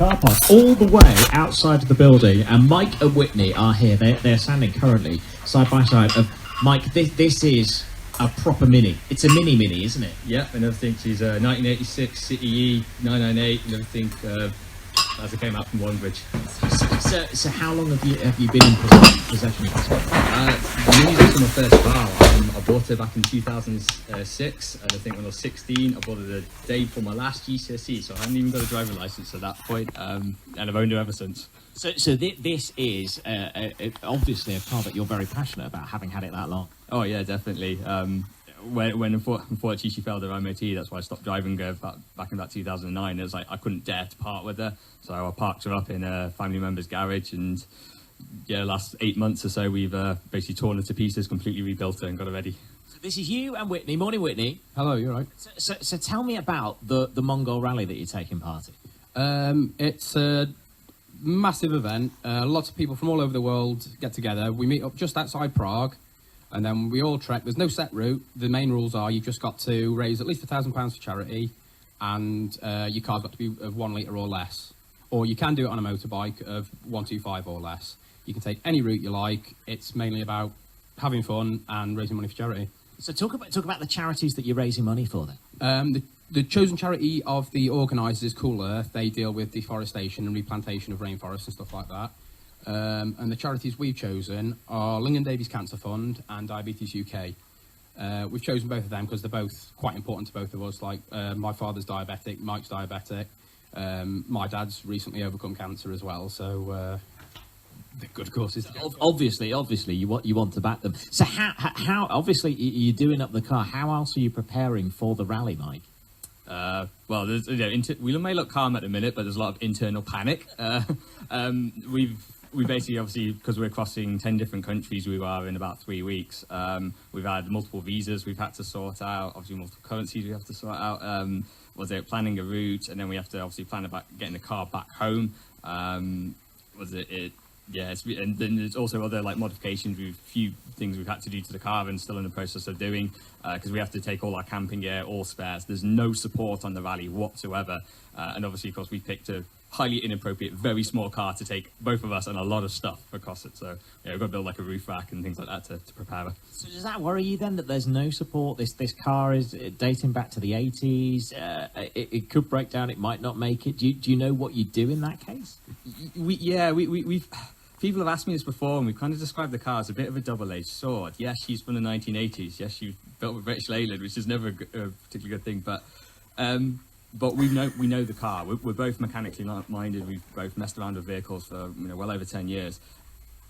car park all the way outside of the building, and Mike and Whitney are here. They're standing currently side by side. Mike, this is a proper Mini. It's a mini, isn't it? Yep, and everything. She's a 1986 City E 998 and everything as it came out from Wonbridge. So how long have you been in possession of this one? Mini's actually my first car. I bought it back in 2006, and I think when I was 16, I bought it the day before my last GCSE, so I hadn't even got a driver license at that point, and I've owned it ever since. So this is obviously a car that you're very passionate about, having had it that long. Oh yeah, definitely. When unfortunately she failed her MOT, that's why I stopped driving her back in about 2009. It was like I couldn't dare to part with her, so I parked her up in a family member's garage, and yeah, last 8 months or so we've basically torn her to pieces, completely rebuilt her and got her ready. So this is you and Whitney. Morning, Whitney. Hello, you're right. So tell me about the Mongol Rally that you're taking part in. It's a massive event. Lots of people from all over the world get together. We meet up just outside Prague, and then we all trek. There's no set route. The main rules are you've just got to raise at least £1,000 for charity, and your car's got to be of 1 litre or less. Or you can do it on a motorbike of 125 or less. You can take any route you like. It's mainly about having fun and raising money for charity. So talk about the charities that you're raising money for then. The chosen charity of the organisers is Cool Earth. They deal with deforestation and replantation of rainforests and stuff like that. And the charities we've chosen are Lincoln Davies Cancer Fund and Diabetes UK. We've chosen both of them because they're both quite important to both of us. Like my father's diabetic, Mike's diabetic. My dad's recently overcome cancer as well, so the good causes. Obviously, you want to back them. So how obviously you're doing up the car. How else are you preparing for the rally, Mike? Well, there's, we may look calm at the minute, but there's a lot of internal panic. We basically, obviously, because we're crossing 10 different countries, we are in about 3 weeks. We've had multiple visas we've had to sort out, obviously multiple currencies we have to sort out. Planning a route, and then we have to obviously plan about getting the car back home. And then there's also other like modifications. We've few things we've had to do to the car and still in the process of doing, because we have to take all our camping gear, all spares. There's no support on the rally whatsoever, and obviously, of course, we picked a highly inappropriate, very small car to take both of us and a lot of stuff across it. So yeah, we've got to build like a roof rack and things like that to prepare her. So does that worry you then, that there's no support? This car is dating back to the 80s. It could break down. It might not make it. Do you know what you do in that case? We've people have asked me this before, and we've kind of described the car as a bit of a double-edged sword. Yes, she's from the 1980s. Yes, she's built with British Leyland, which is never a particularly good thing. But we know the car. We're both mechanically minded. We've both messed around with vehicles for well over 10 years.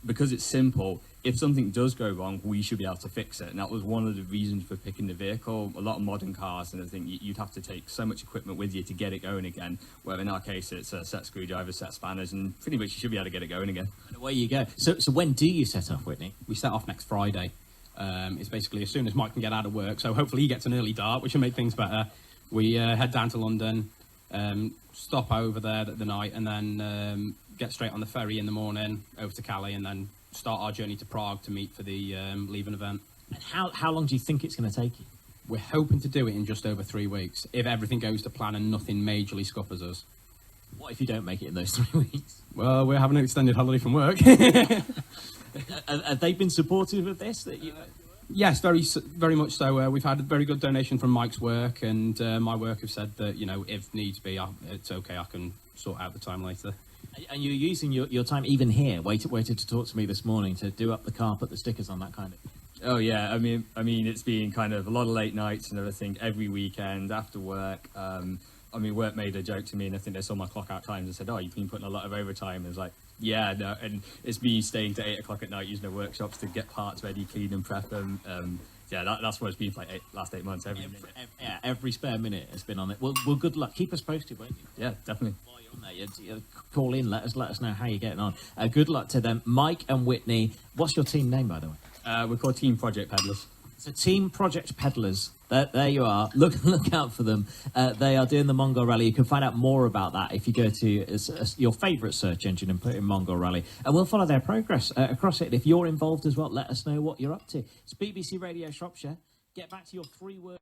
Because it's simple, if something does go wrong, we should be able to fix it. And that was one of the reasons for picking the vehicle. A lot of modern cars and everything, you'd have to take so much equipment with you to get it going again. Where in our case, it's a set screwdriver, set spanners, and pretty much you should be able to get it going again. And away you go. So when do you set off, Whitney? We set off next Friday. It's basically as soon as Mike can get out of work. So hopefully he gets an early dart, which will make things better. We head down to London, stop over there the night, and then get straight on the ferry in the morning over to Calais, and then start our journey to Prague to meet for the leaving event. And how long do you think it's going to take you? We're hoping to do it in just over 3 weeks, if everything goes to plan and nothing majorly scuppers us. What if you don't make it in those 3 weeks? Well, we're having an extended holiday from work. Have they been supportive of this? Yes, very much so. We've had a very good donation from Mike's work, and my work have said that, if needs be, it's okay, I can sort out the time later. And you're using your time even here, waited to talk to me this morning to do up the car, put the stickers on, that kind of. Oh yeah, I mean it's been kind of a lot of late nights and everything every weekend after work. Work made a joke to me, and I think they saw my clock out times and said, "Oh, you've been putting a lot of overtime." And I was like, "Yeah, no," and it's me staying to 8 o'clock at night using the workshops to get parts ready, clean and prep them. That's what it's been for like last 8 months. Every spare minute has been on it. Well, good luck. Keep us posted, won't you? Yeah, definitely. While you're on there, you call in, let us know how you're getting on. Good luck to them, Mike and Whitney. What's your team name, by the way? We're called Team Project Peddlers. So Team Project Peddlers, there you are. Look out for them. They are doing the Mongol Rally. You can find out more about that if you go to your favourite search engine and put in Mongol Rally. And we'll follow their progress across it. If you're involved as well, let us know what you're up to. It's BBC Radio Shropshire. Get back to your 3 words.